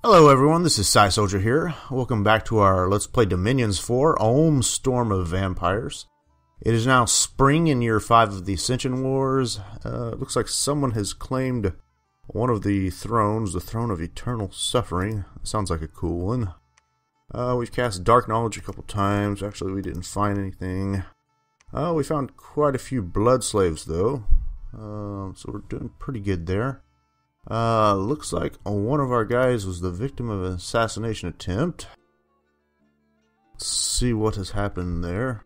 Hello everyone, this is Psy Soldier here. Welcome back to our Let's Play Dominions 4, Olm Storm of Vampires. It is now spring in year 5 of the Ascension Wars. It looks like someone has claimed one of the thrones, the Throne of Eternal Suffering. Sounds like a cool one. We've cast Dark Knowledge a couple times. Actually, we didn't find anything. We found quite a few blood slaves though, so we're doing pretty good there. Looks like one of our guys was the victim of an assassination attempt. Let's see what has happened there.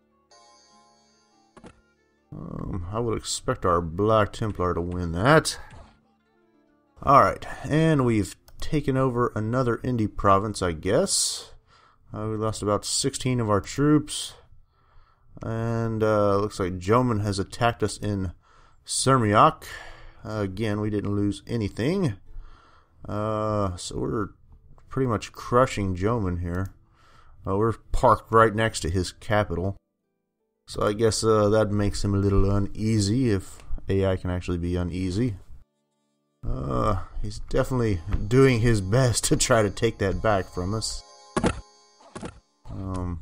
I would expect our Black Templar to win that. Alright, and we've taken over another indie province, I guess. We lost about 16 of our troops. And looks like Joman has attacked us in Sermiak. Again, we didn't lose anything. So we're pretty much crushing Joman here. We're parked right next to his capital. So I guess that makes him a little uneasy, if AI can actually be uneasy. He's definitely doing his best to try to take that back from us. You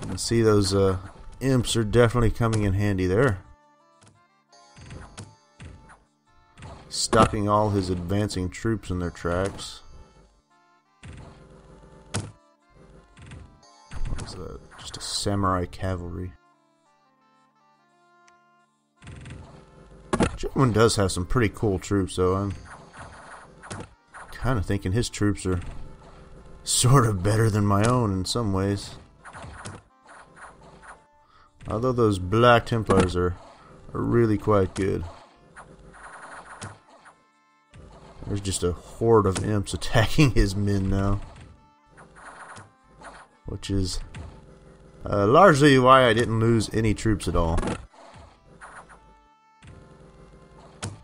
can see those imps are definitely coming in handy there. Stopping all his advancing troops in their tracks. What was that? Just a samurai cavalry. Joman does have some pretty cool troops though. I'm kind of thinking his troops are sort of better than my own in some ways. Although those Black Templars are really quite good. There's just a horde of imps attacking his men now. Which is largely why I didn't lose any troops at all.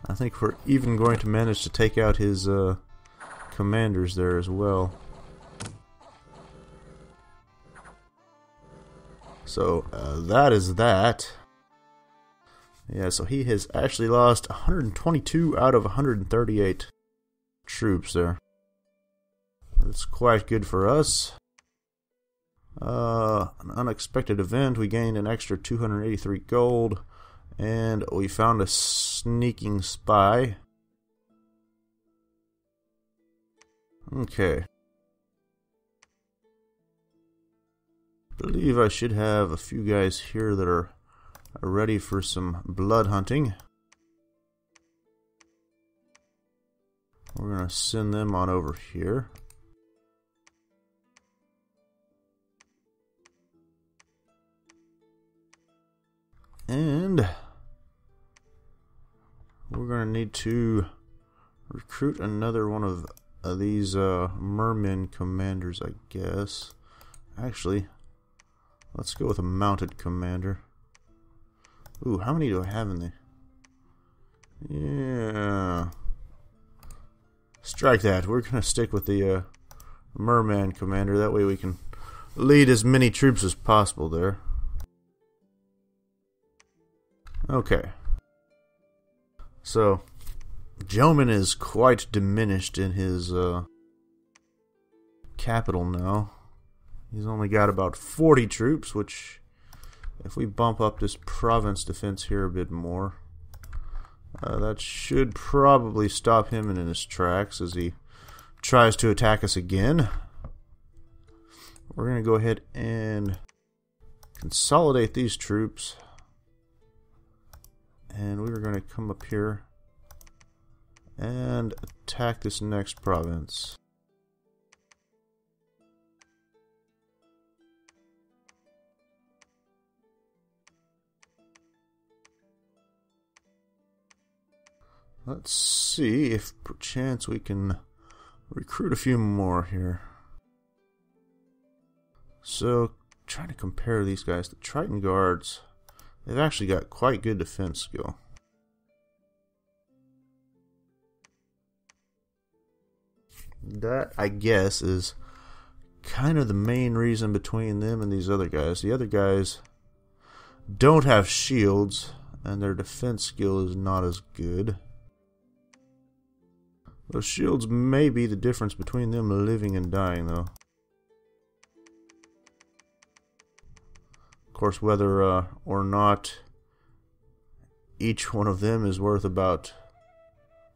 I think we're even going to manage to take out his commanders there as well. So that is that. Yeah, so he has actually lost 122 out of 138 troops there. That's quite good for us. An unexpected event. We gained an extra 283 gold. And we found a sneaking spy. Okay. I believe I should have a few guys here that are ready for some blood hunting. We're going to send them on over here. And we're going to need to recruit another one of these mermen commanders, I guess. Actually, let's go with a mounted commander. Ooh, how many do I have in there? Yeah. Strike that. We're going to stick with the merman commander. That way we can lead as many troops as possible there. Okay. So, Joman is quite diminished in his capital now. He's only got about 40 troops, which, if we bump up this province defense here a bit more, that should probably stop him in his tracks as he tries to attack us again. We're going to go ahead and consolidate these troops. And we're going to come up here and attack this next province. Let's see if perchance we can recruit a few more here. So, trying to compare these guys. The Triton Guards, they've actually got quite good defense skill. That, I guess, is kind of the main reason between them and these other guys. The other guys don't have shields, and their defense skill is not as good. Those shields may be the difference between them living and dying, though. Of course, whether or not each one of them is worth about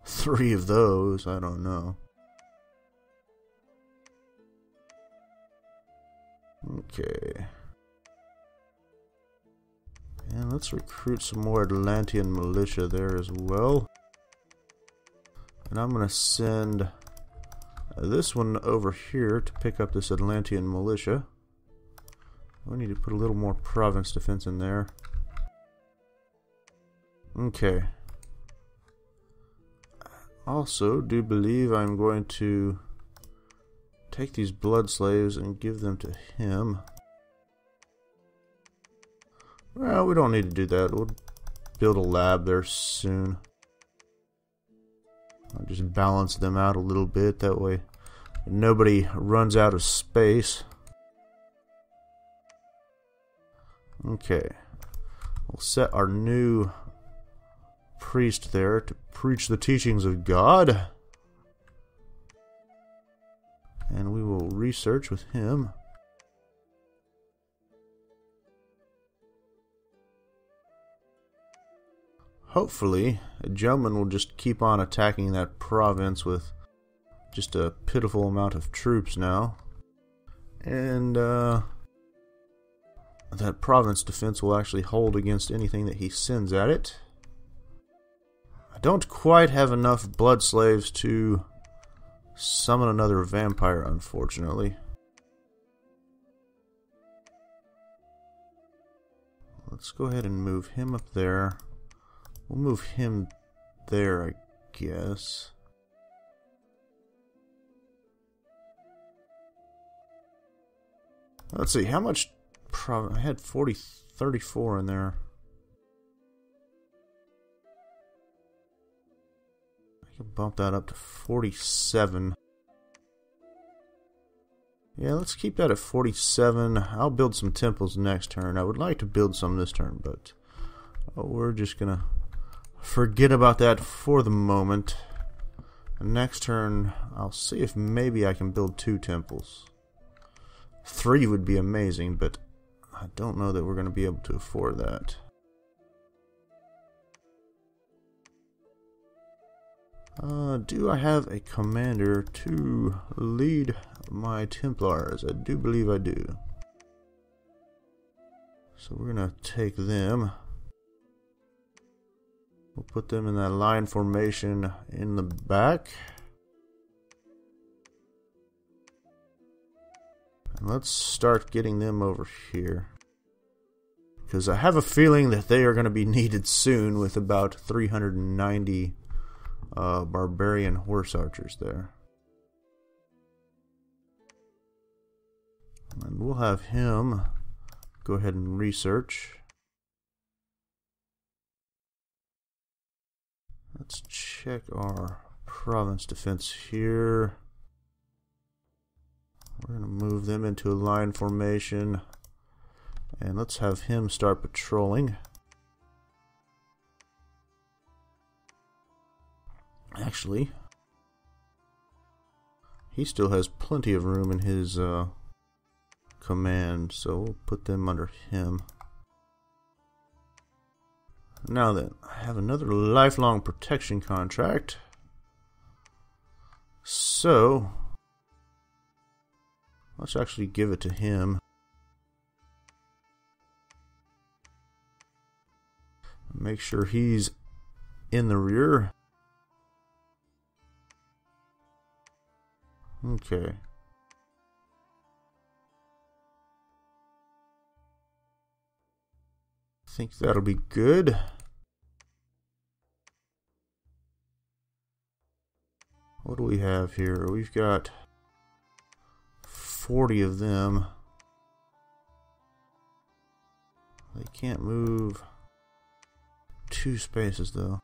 3 of those, I don't know. Okay. And let's recruit some more Atlantean militia there as well. And I'm going to send this one over here to pick up this Atlantean militia. We need to put a little more province defense in there. Okay. Also, do believe I'm going to take these blood slaves and give them to him. Well, we don't need to do that. We'll build a lab there soon. I'll just balance them out a little bit. That way nobody runs out of space. Okay. We'll set our new priest there to preach the teachings of God. And we will research with him. Hopefully, a gentleman will just keep on attacking that province with just a pitiful amount of troops now. And that province defense will actually hold against anything that he sends at it. I don't quite have enough blood slaves to summon another vampire, unfortunately. Let's go ahead and move him up there. We'll move him there, I guess. Let's see, how much... I had 34 in there. I can bump that up to 47. Yeah, let's keep that at 47. I'll build some temples next turn. I would like to build some this turn, but we're just gonna forget about that for the moment. Next turn, I'll see if maybe I can build 2 temples. 3 would be amazing, but I don't know that we're going to be able to afford that. Do I have a commander to lead my Templars? I do believe I do. So we're going to take them. We'll put them in that line formation in the back. And let's start getting them over here. Because I have a feeling that they are going to be needed soon with about 390 barbarian horse archers there. And we'll have him go ahead and research. Let's check our province defense here. We're going to move them into a line formation. And let's have him start patrolling. Actually, he still has plenty of room in his command, so we'll put them under him. Now then, I have another lifelong protection contract. So, let's actually give it to him. Make sure he's in the rear. Okay. I think that'll be good. What do we have here? We've got 40 of them. They can't move 2 spaces though.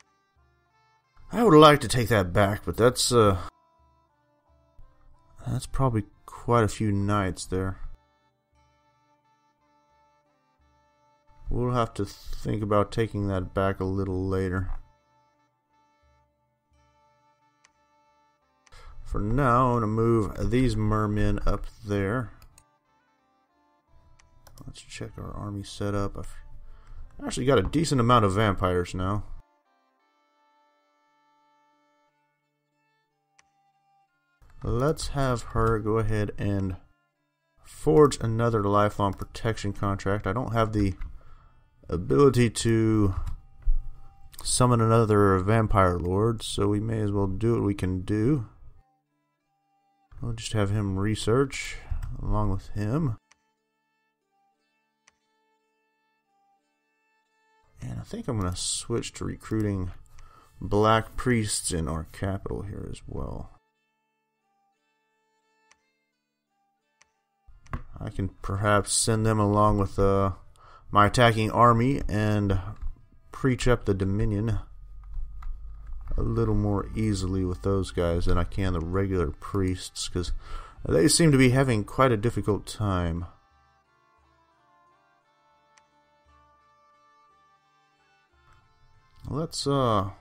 I would like to take that back, but that's probably quite a few knights there. We'll have to think about taking that back a little later. For now, I'm going to move these mermen up there. Let's check our army setup. I've actually got a decent amount of vampires now. Let's have her go ahead and forge another lifelong protection contract. I don't have the ability to summon another vampire lord, so we may as well do what we can do. We'll just have him research along with him. And I think I'm going to switch to recruiting black priests in our capital here as well. I can perhaps send them along with my attacking army and preach up the Dominion a little more easily with those guys than I can the regular priests, because they seem to be having quite a difficult time. Let's go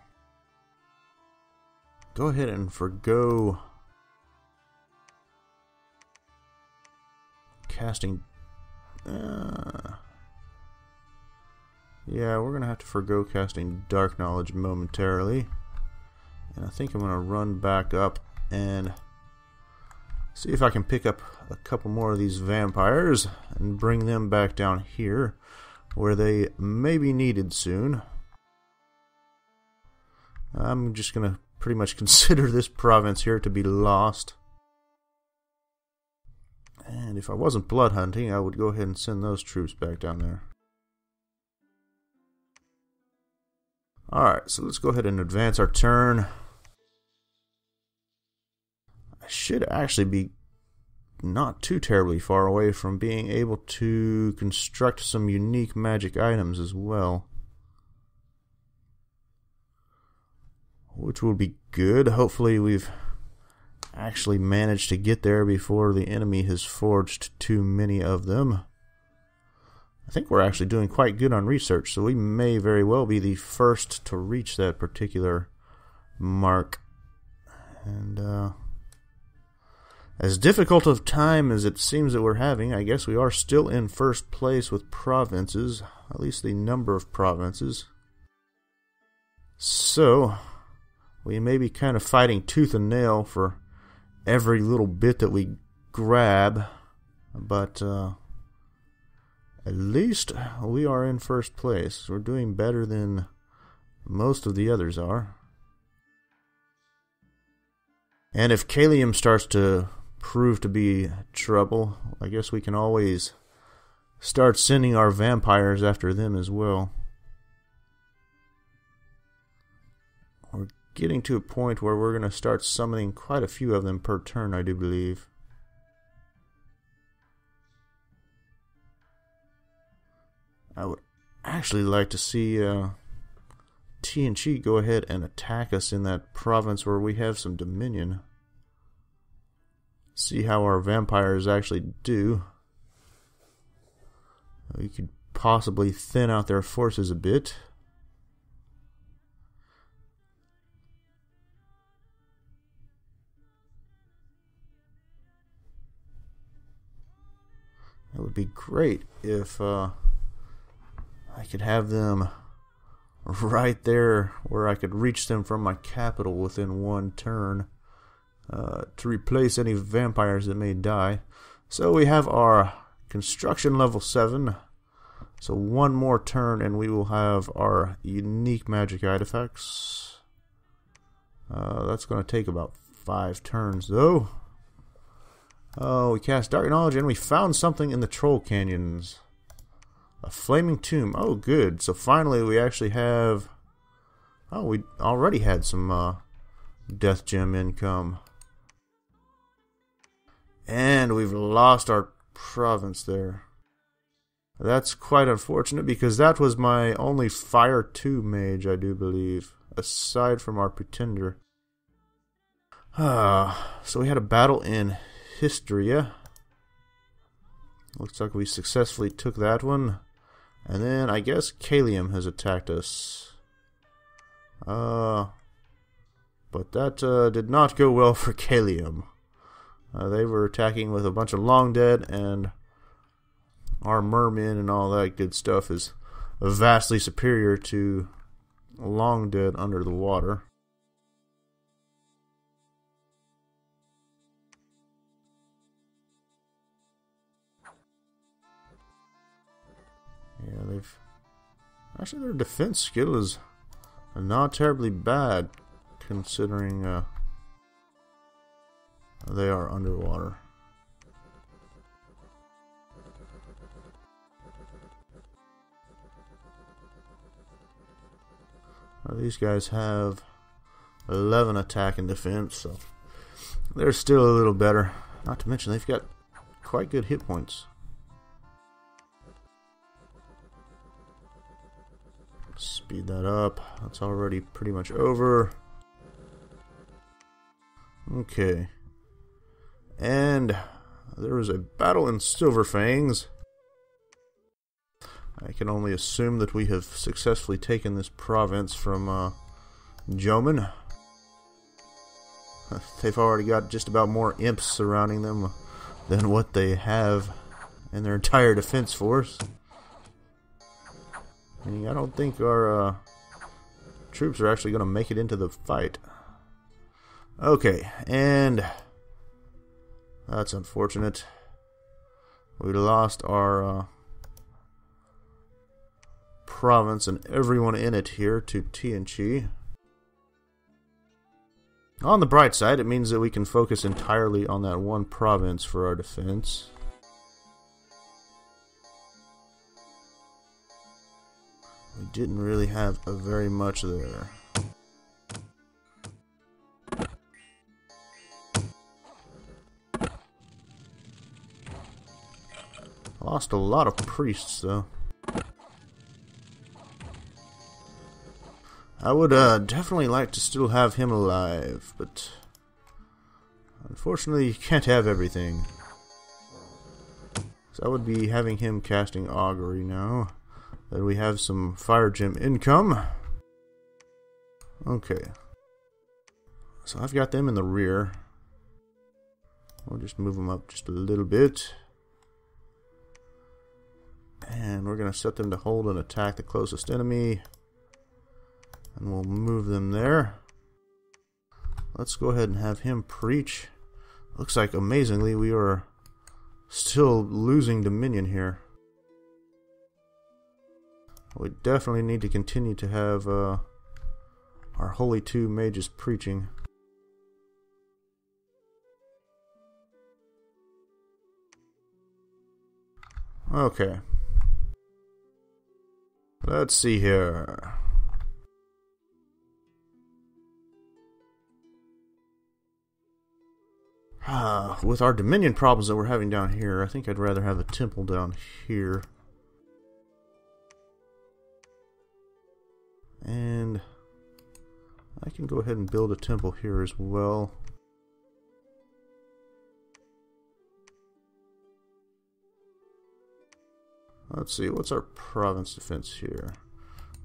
ahead and forgo casting. Yeah, we're gonna have to forgo casting Dark Knowledge momentarily, and I think I'm gonna run back up and see if I can pick up a couple more of these vampires and bring them back down here where they may be needed soon. I'm just gonna pretty much consider this province here to be lost. And if I wasn't blood hunting, I would go ahead and send those troops back down there. Alright, so let's go ahead and advance our turn. I should actually be not too terribly far away from being able to construct some unique magic items as well, which will be good. Hopefully we've actually managed to get there before the enemy has forged too many of them. I think we're actually doing quite good on research, so we may very well be the first to reach that particular mark. And as difficult of time as it seems that we're having, I guess we are still in first place with provinces, at least the number of provinces. So we may be kind of fighting tooth and nail for every little bit that we grab, but at least we are in first place. We're doing better than most of the others are. And if Caelum starts to prove to be trouble, I guess we can always start sending our vampires after them as well. We're getting to a point where we're going to start summoning quite a few of them per turn, I do believe. I would actually like to see TNG go ahead and attack us in that province where we have some dominion. See how our vampires actually do. We could possibly thin out their forces a bit. It would be great if I could have them right there where I could reach them from my capital within one turn to replace any vampires that may die. So we have our construction level 7. So one more turn and we will have our unique magic artifacts. That's going to take about 5 turns though. Oh, we cast Dark Knowledge and we found something in the Troll Canyons. A flaming tomb. Oh, good. So finally we actually have... Oh, we already had some death gem income. And we've lost our province there. That's quite unfortunate because that was my only Fire 2 mage, I do believe, aside from our Pretender. So we had a battle in Histria. Looks like we successfully took that one. And then I guess Caelum has attacked us. But But that did not go well for Kalium. They were attacking with a bunch of Long Dead, and our mermen and all that good stuff is vastly superior to Long Dead under the water. Yeah, actually, their defense skill is not terribly bad, considering they are underwater. These guys have 11 attack and defense, so they're still a little better. Not to mention, they've got quite good hit points. Speed that up. That's already pretty much over. Okay. And there was a battle in Silverfangs. I can only assume that we have successfully taken this province from Joman. They've already got just about more imps surrounding them than what they have in their entire defense force. I don't think our troops are actually going to make it into the fight. Okay, and that's unfortunate. We lost our province and everyone in it here to Tianqi. On the bright side, it means that we can focus entirely on that one province for our defense. We didn't really have very much there. Lost a lot of priests, though. I would definitely like to still have him alive, but unfortunately you can't have everything. So I would be having him casting augury now that we have some fire gem income. Okay. So I've got them in the rear. We'll just move them up just a little bit. And we're going to set them to hold and attack the closest enemy. And we'll move them there. Let's go ahead and have him preach. Looks like, amazingly, we are still losing Dominion here. We definitely need to continue to have our Holy Two Mages preaching. Okay. Let's see here. With our Dominion problems that we're having down here, I think I'd rather have a temple down here. And I can go ahead and build a temple here as well. Let's see, what's our province defense here?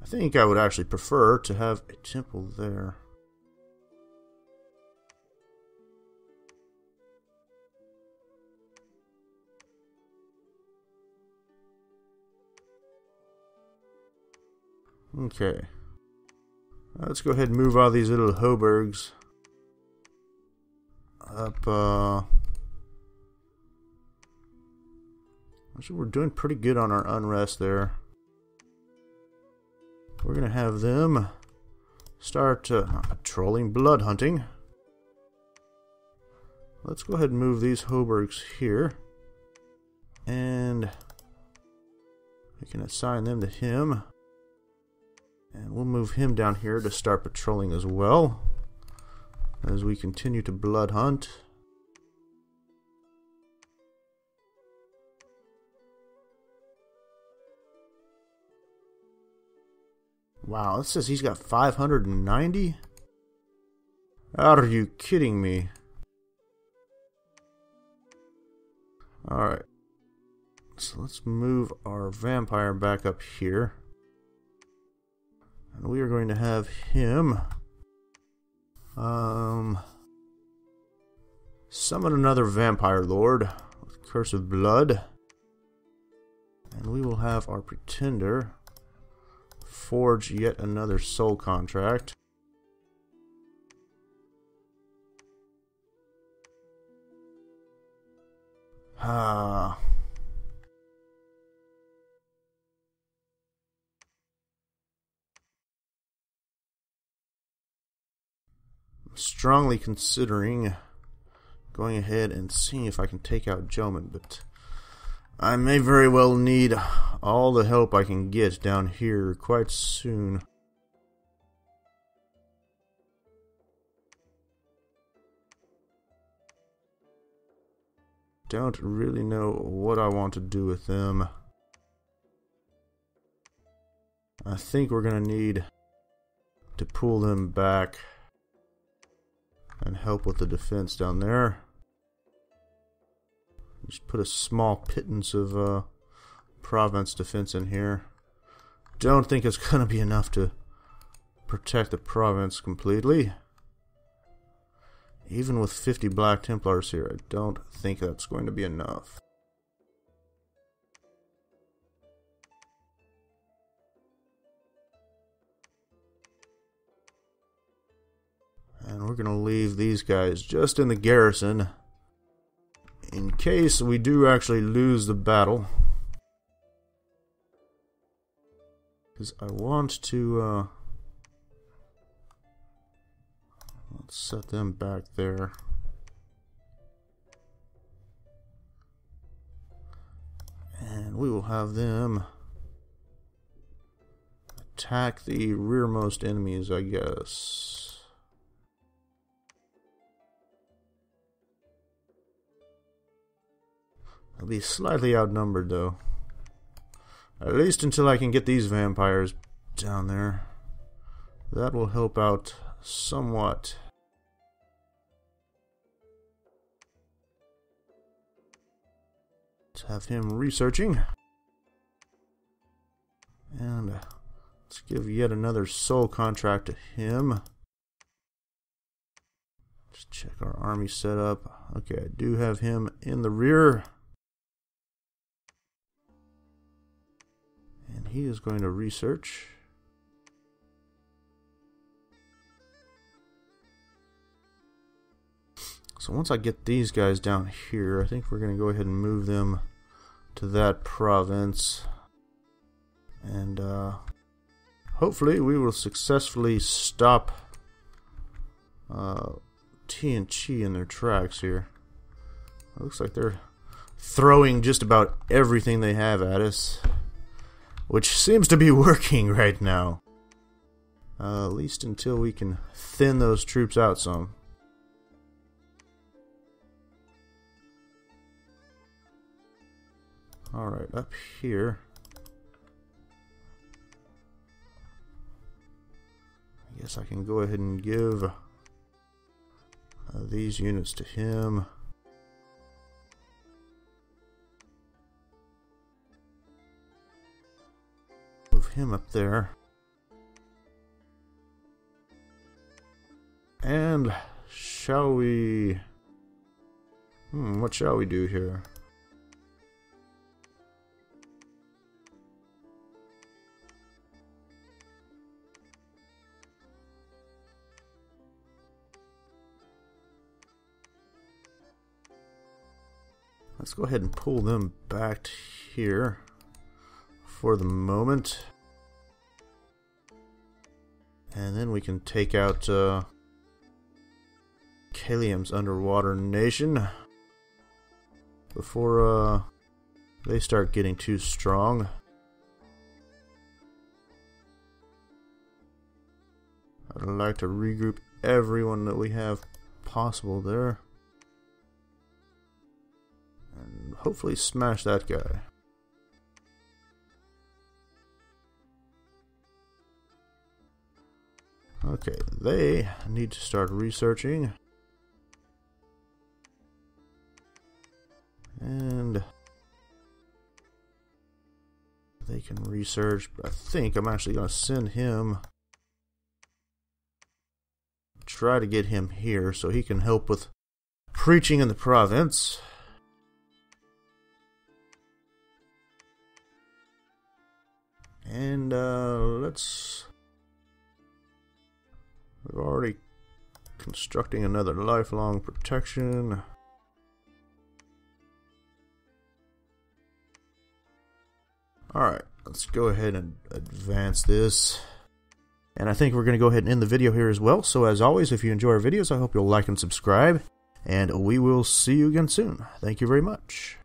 I think I would actually prefer to have a temple there. Okay. Let's go ahead and move all these little Hoburgs up. Actually, we're doing pretty good on our unrest there. We're going to have them start patrolling, blood hunting. Let's go ahead and move these Hoburgs here. And we can assign them to him. And we'll move him down here to start patrolling as well, as we continue to blood hunt. Wow, it says he's got 590? Are you kidding me? Alright. So let's move our vampire back up here. And we are going to have him Summon another vampire lord with Curse of Blood. And we will have our pretender forge yet another soul contract. Strongly considering going ahead and seeing if I can take out Joman, but I may very well need all the help I can get down here quite soon. Don't really know what I want to do with them. I think we're going to need to pull them back and help with the defense down there. Just put a small pittance of province defense in here. Don't think it's going to be enough to protect the province completely. Even with 50 Black Templars here, I don't think that's going to be enough. And we're going to leave these guys just in the garrison in case we do actually lose the battle. Because I want to let's set them back there. And we will have them attack the rearmost enemies, I guess. I'll be slightly outnumbered, though. At least until I can get these vampires down there. That will help out somewhat. Let's have him researching. And let's give yet another soul contract to him. Just check our army setup. Okay, I do have him in the rear. And he is going to research. So once I get these guys down here, I think we're going to go ahead and move them to that province. And hopefully we will successfully stop TNT in their tracks here. It looks like they're throwing just about everything they have at us, which seems to be working right now. At least until we can thin those troops out some. Alright, up here. I guess I can go ahead and give these units to him. Move him up there. And shall we... what shall we do here? Let's go ahead and pull them back here for the moment. And then we can take out Kalium's underwater nation before they start getting too strong. I'd like to regroup everyone that we have possible there. And hopefully smash that guy. Okay, they need to start researching. And they can research, but I think I'm actually going to send him try to get him here so he can help with preaching in the province. And we're already constructing another lifelong protection. Alright, let's go ahead and advance this. And I think we're going to go ahead and end the video here as well. So as always, if you enjoy our videos, I hope you'll like and subscribe. And we will see you again soon. Thank you very much.